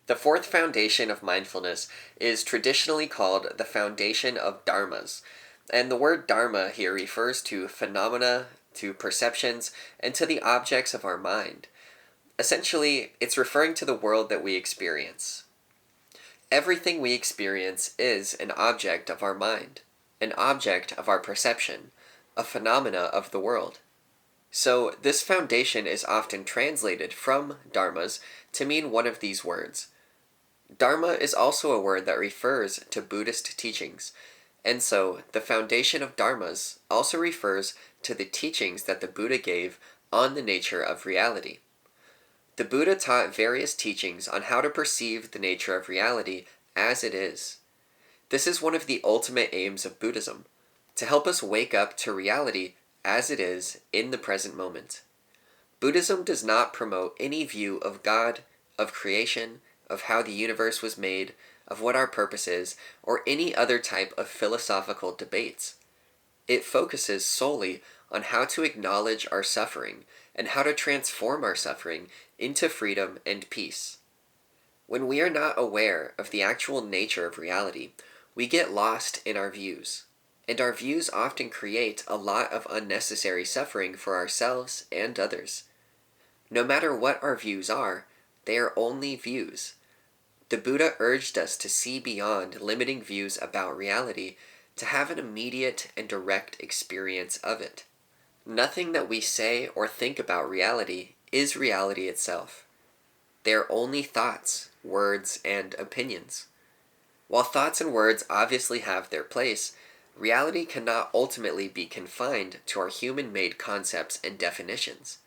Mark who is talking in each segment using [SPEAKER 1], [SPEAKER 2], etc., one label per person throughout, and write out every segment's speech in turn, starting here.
[SPEAKER 1] The fourth foundation of mindfulness is traditionally called the foundation of dharmas. And the word dharma here refers to phenomena, to perceptions, and to the objects of our mind. Essentially, it's referring to the world that we experience. Everything we experience is an object of our mind, an object of our perception, a phenomena of the world. So, this foundation is often translated from dharmas to mean one of these words. Dharma is also a word that refers to Buddhist teachings, and so the foundation of dharmas also refers to the teachings that the Buddha gave on the nature of reality. The Buddha taught various teachings on how to perceive the nature of reality as it is. This is one of the ultimate aims of Buddhism, to help us wake up to reality as it is in the present moment. Buddhism does not promote any view of God, of creation, of how the universe was made, of what our purpose is, or any other type of philosophical debates. It focuses solely on how to acknowledge our suffering and how to transform our suffering into freedom and peace. When we are not aware of the actual nature of reality, we get lost in our views, and our views often create a lot of unnecessary suffering for ourselves and others. No matter what our views are, they are only views. The Buddha urged us to see beyond limiting views about reality, to have an immediate and direct experience of it. Nothing that we say or think about reality is reality itself. They are only thoughts, words, and opinions. While thoughts and words obviously have their place, reality cannot ultimately be confined to our human-made concepts and definitions.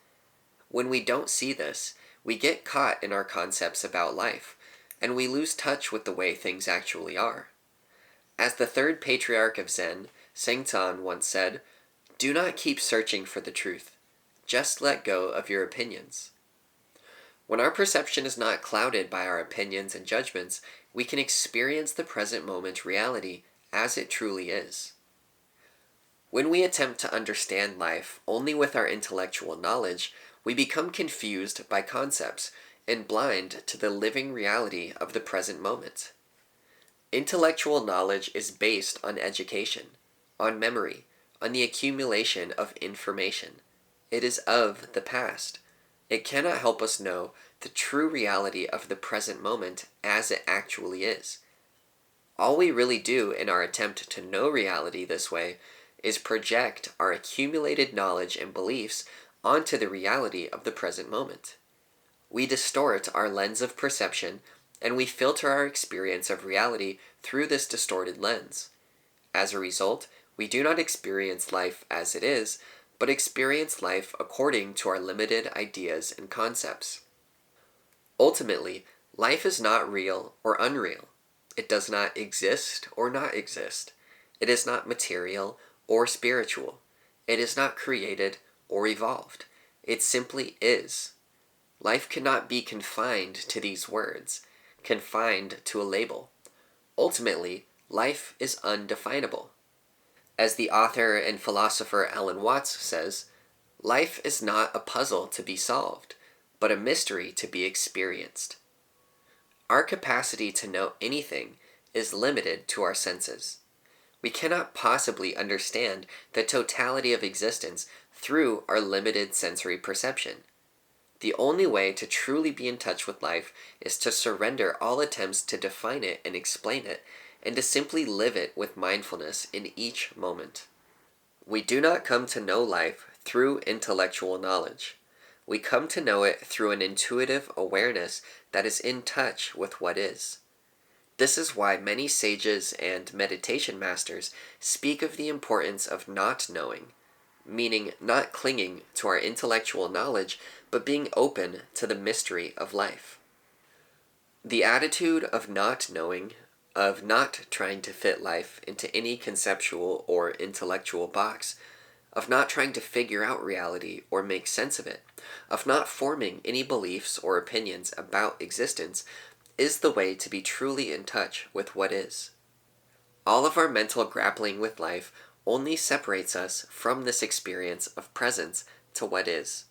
[SPEAKER 1] When we don't see this, we get caught in our concepts about life, and we lose touch with the way things actually are. As the third patriarch of Zen, Sengcan, once said, "Do not keep searching for the truth. Just let go of your opinions." When our perception is not clouded by our opinions and judgments, we can experience the present moment reality as it truly is. When we attempt to understand life only with our intellectual knowledge, we become confused by concepts and blind to the living reality of the present moment. Intellectual knowledge is based on education, on memory, on the accumulation of information. It is of the past. It cannot help us know the true reality of the present moment as it actually is. All we really do in our attempt to know reality this way is project our accumulated knowledge and beliefs onto the reality of the present moment. We distort our lens of perception, and we filter our experience of reality through this distorted lens. As a result, we do not experience life as it is, but experience life according to our limited ideas and concepts. Ultimately, life is not real or unreal. It does not exist or not exist. It is not material or spiritual. It is not created or evolved. It simply is. Life cannot be confined to these words, confined to a label. Ultimately, life is undefinable. As the author and philosopher Alan Watts says, life is not a puzzle to be solved, but a mystery to be experienced. Our capacity to know anything is limited to our senses. We cannot possibly understand the totality of existence through our limited sensory perception. The only way to truly be in touch with life is to surrender all attempts to define it and explain it, and to simply live it with mindfulness in each moment. We do not come to know life through intellectual knowledge. We come to know it through an intuitive awareness that is in touch with what is. This is why many sages and meditation masters speak of the importance of not knowing, meaning not clinging to our intellectual knowledge, but being open to the mystery of life. The attitude of not knowing, of not trying to fit life into any conceptual or intellectual box, of not trying to figure out reality or make sense of it, of not forming any beliefs or opinions about existence, is the way to be truly in touch with what is. All of our mental grappling with life only separates us from this experience of presence to what is.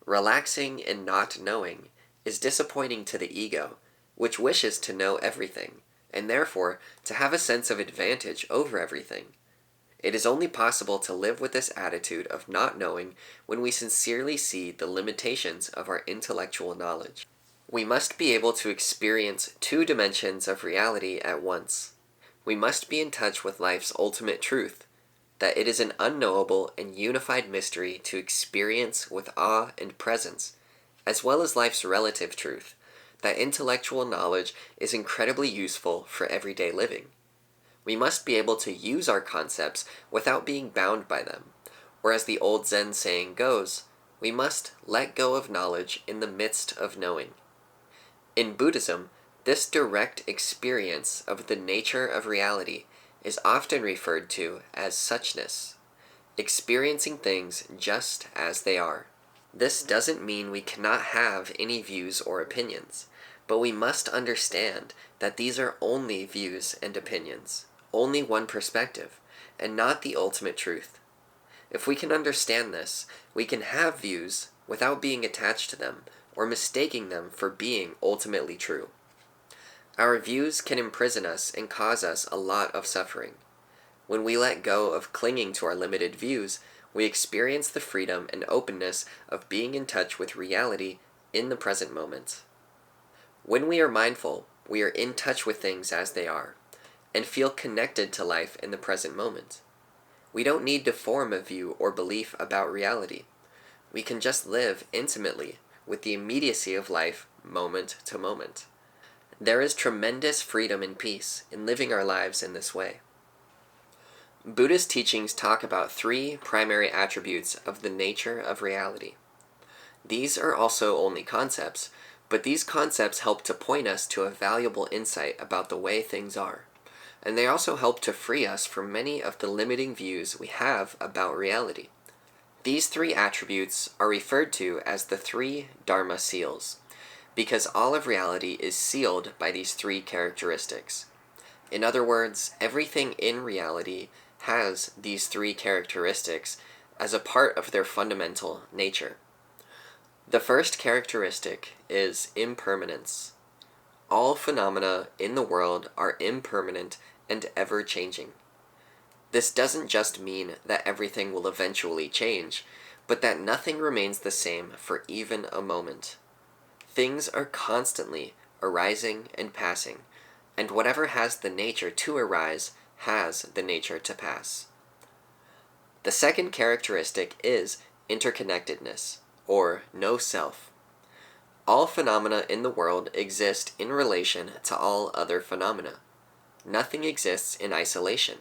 [SPEAKER 1] Relaxing and not knowing is disappointing to the ego, which wishes to know everything, and therefore to have a sense of advantage over everything. It is only possible to live with this attitude of not knowing when we sincerely see the limitations of our intellectual knowledge. We must be able to experience two dimensions of reality at once. We must be in touch with life's ultimate truth, that it is an unknowable and unified mystery to experience with awe and presence, as well as life's relative truth, that intellectual knowledge is incredibly useful for everyday living. We must be able to use our concepts without being bound by them, or as the old Zen saying goes, we must let go of knowledge in the midst of knowing. In Buddhism, this direct experience of the nature of reality is often referred to as suchness, experiencing things just as they are. This doesn't mean we cannot have any views or opinions, but we must understand that these are only views and opinions, only one perspective, and not the ultimate truth. If we can understand this, we can have views without being attached to them or mistaking them for being ultimately true. Our views can imprison us and cause us a lot of suffering. When we let go of clinging to our limited views, we experience the freedom and openness of being in touch with reality in the present moment. When we are mindful, we are in touch with things as they are, and feel connected to life in the present moment. We don't need to form a view or belief about reality. We can just live intimately with the immediacy of life moment to moment. There is tremendous freedom and peace in living our lives in this way. Buddhist teachings talk about three primary attributes of the nature of reality. These are also only concepts, but these concepts help to point us to a valuable insight about the way things are, and they also help to free us from many of the limiting views we have about reality. These three attributes are referred to as the three Dharma seals, because all of reality is sealed by these three characteristics. In other words, everything in reality has these three characteristics as a part of their fundamental nature. The first characteristic is impermanence. All phenomena in the world are impermanent and ever-changing. This doesn't just mean that everything will eventually change, but that nothing remains the same for even a moment. Things are constantly arising and passing, and whatever has the nature to arise has the nature to pass. The second characteristic is interconnectedness, or no self. All phenomena in the world exist in relation to all other phenomena. Nothing exists in isolation,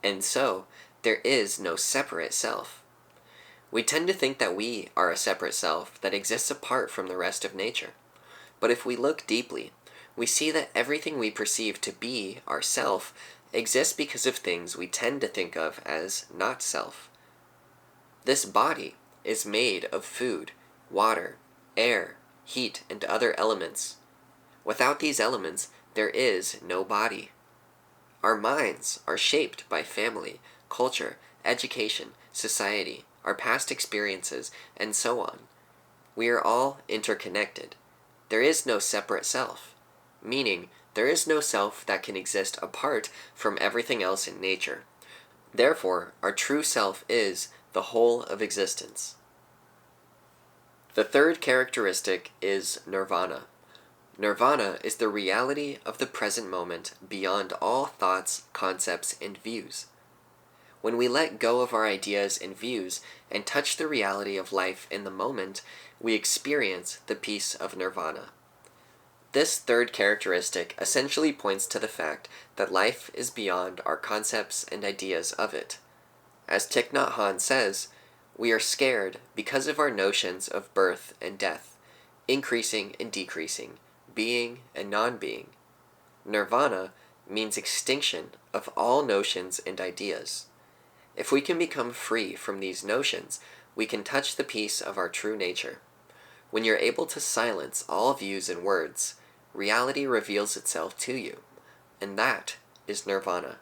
[SPEAKER 1] and so there is no separate self. We tend to think that we are a separate self that exists apart from the rest of nature. But if we look deeply, we see that everything we perceive to be our self exists because of things we tend to think of as not self. This body is made of food, water, air, heat, and other elements. Without these elements, there is no body. Our minds are shaped by family, culture, education, society, our past experiences, and so on. We are all interconnected. There is no separate self, meaning there is no self that can exist apart from everything else in nature. Therefore, our true self is the whole of existence. The third characteristic is nirvana. Nirvana is the reality of the present moment beyond all thoughts, concepts, and views. When we let go of our ideas and views and touch the reality of life in the moment, we experience the peace of nirvana. This third characteristic essentially points to the fact that life is beyond our concepts and ideas of it. As Thich Nhat Hanh says, we are scared because of our notions of birth and death, increasing and decreasing, being and non-being. Nirvana means extinction of all notions and ideas. If we can become free from these notions, we can touch the peace of our true nature. When you're able to silence all views and words, reality reveals itself to you, and that is nirvana.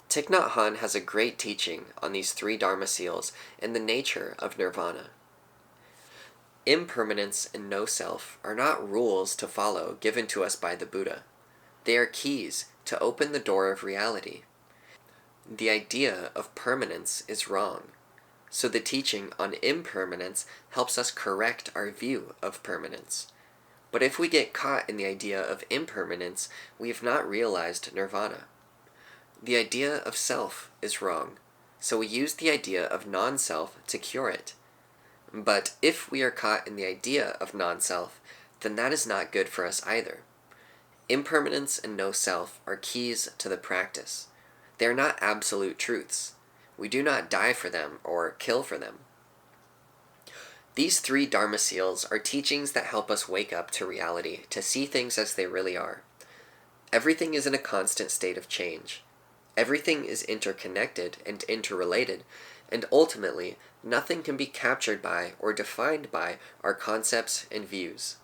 [SPEAKER 1] Thich Nhat Hanh has a great teaching on these three Dharma seals and the nature of nirvana. Impermanence and no self are not rules to follow given to us by the Buddha. They are keys to open the door of reality. The idea of permanence is wrong, so the teaching on impermanence helps us correct our view of permanence. But if we get caught in the idea of impermanence, we have not realized nirvana. The idea of self is wrong, so we use the idea of non-self to cure it. But if we are caught in the idea of non-self, then that is not good for us either. Impermanence and no self are keys to the practice. They are not absolute truths. We do not die for them or kill for them. These three Dharma seals are teachings that help us wake up to reality, to see things as they really are. Everything is in a constant state of change. Everything is interconnected and interrelated, and ultimately, nothing can be captured by or defined by our concepts and views.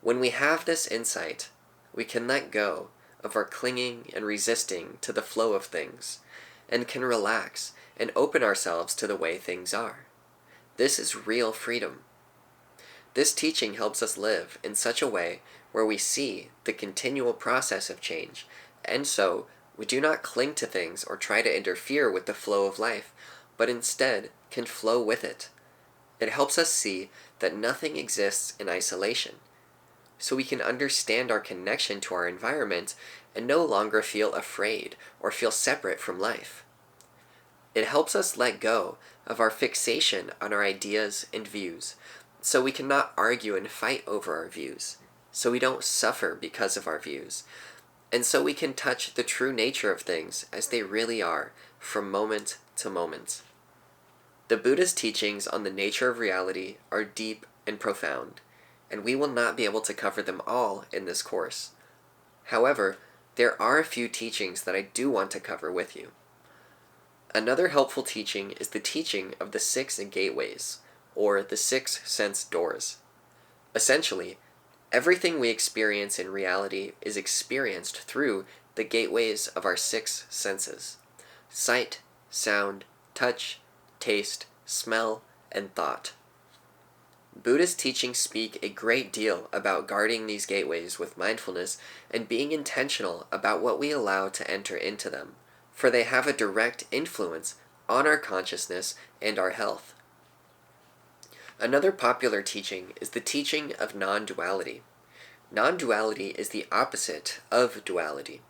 [SPEAKER 1] When we have this insight, we can let go of our clinging and resisting to the flow of things, and can relax and open ourselves to the way things are. This is real freedom. This teaching helps us live in such a way where we see the continual process of change, and so we do not cling to things or try to interfere with the flow of life, but instead can flow with it. It helps us see that nothing exists in isolation, so we can understand our connection to our environment and no longer feel afraid or feel separate from life. It helps us let go of our fixation on our ideas and views, so we cannot argue and fight over our views, so we don't suffer because of our views, and so we can touch the true nature of things as they really are from moment to moment. The Buddha's teachings on the nature of reality are deep and profound, and we will not be able to cover them all in this course. However, there are a few teachings that I do want to cover with you. Another helpful teaching is the teaching of the 6 gateways, or the 6 sense doors. Essentially, everything we experience in reality is experienced through the gateways of our 6 senses: sight, sound, touch, taste, smell, and thought. Buddha's teachings speak a great deal about guarding these gateways with mindfulness and being intentional about what we allow to enter into them, for they have a direct influence on our consciousness and our health. Another popular teaching is the teaching of non-duality. Non-duality is the opposite of duality.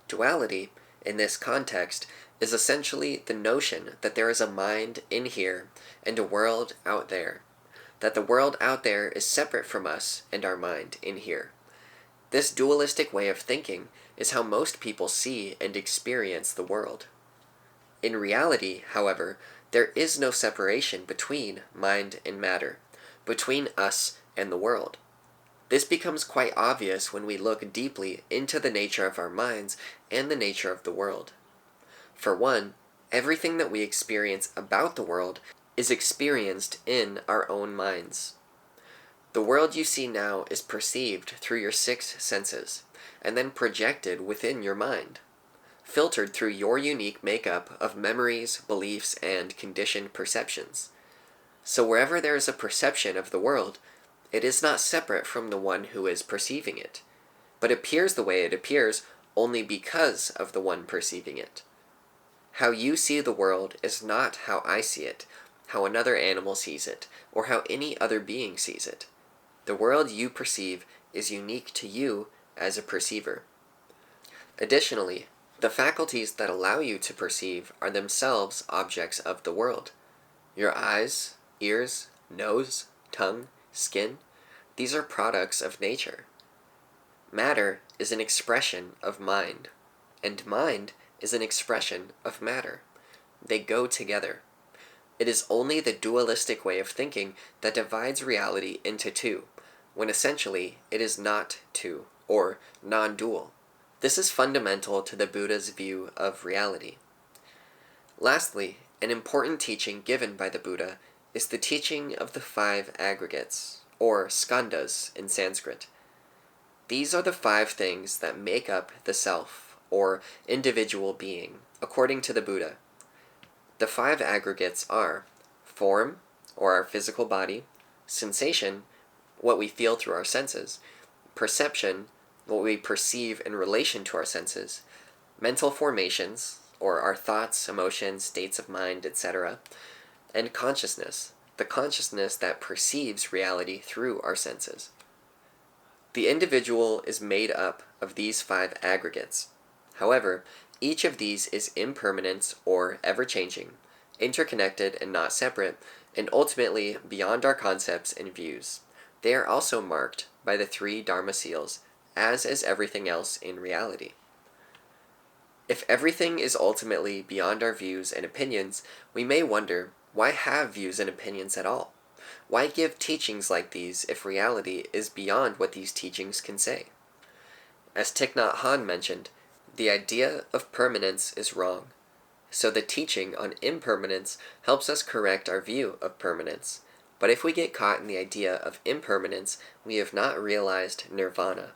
[SPEAKER 1] Duality, in this context, is essentially the notion that there is a mind in here and a world out there, that the world out there is separate from us and our mind in here. This dualistic way of thinking is how most people see and experience the world. In reality, however, there is no separation between mind and matter, between us and the world. This becomes quite obvious when we look deeply into the nature of our minds and the nature of the world. For one, everything that we experience about the world is experienced in our own minds. The world you see now is perceived through your 6 senses, and then projected within your mind, filtered through your unique makeup of memories, beliefs, and conditioned perceptions. So wherever there is a perception of the world, it is not separate from the one who is perceiving it, but appears the way it appears only because of the one perceiving it. How you see the world is not how I see it, how another animal sees it, or how any other being sees it. The world you perceive is unique to you as a perceiver. Additionally, the faculties that allow you to perceive are themselves objects of the world. Your eyes, ears, nose, tongue, skin, these are products of nature. Matter is an expression of mind, and mind is an expression of matter. They go together. It is only the dualistic way of thinking that divides reality into two, when essentially it is not two, or non-dual. This is fundamental to the Buddha's view of reality. Lastly, an important teaching given by the Buddha is the teaching of the 5 aggregates, or skandhas in Sanskrit. These are the 5 things that make up the self, or individual being, according to the Buddha. The 5 aggregates are form, or our physical body, sensation, what we feel through our senses, perception, what we perceive in relation to our senses, mental formations, or our thoughts, emotions, states of mind, etc., and consciousness, the consciousness that perceives reality through our senses. The individual is made up of these 5 aggregates. However, each of these is impermanent or ever-changing, interconnected and not separate, and ultimately beyond our concepts and views. They are also marked by the 3 Dharma seals, as is everything else in reality. If everything is ultimately beyond our views and opinions, we may wonder, why have views and opinions at all? Why give teachings like these if reality is beyond what these teachings can say? As Thich Nhat Hanh mentioned, the idea of permanence is wrong. So the teaching on impermanence helps us correct our view of permanence. But if we get caught in the idea of impermanence, we have not realized nirvana.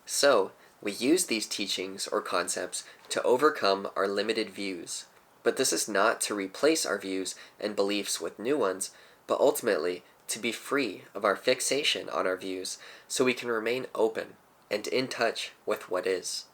[SPEAKER 1] So, we use these teachings or concepts to overcome our limited views. But this is not to replace our views and beliefs with new ones, but ultimately to be free of our fixation on our views so we can remain open and in touch with what is.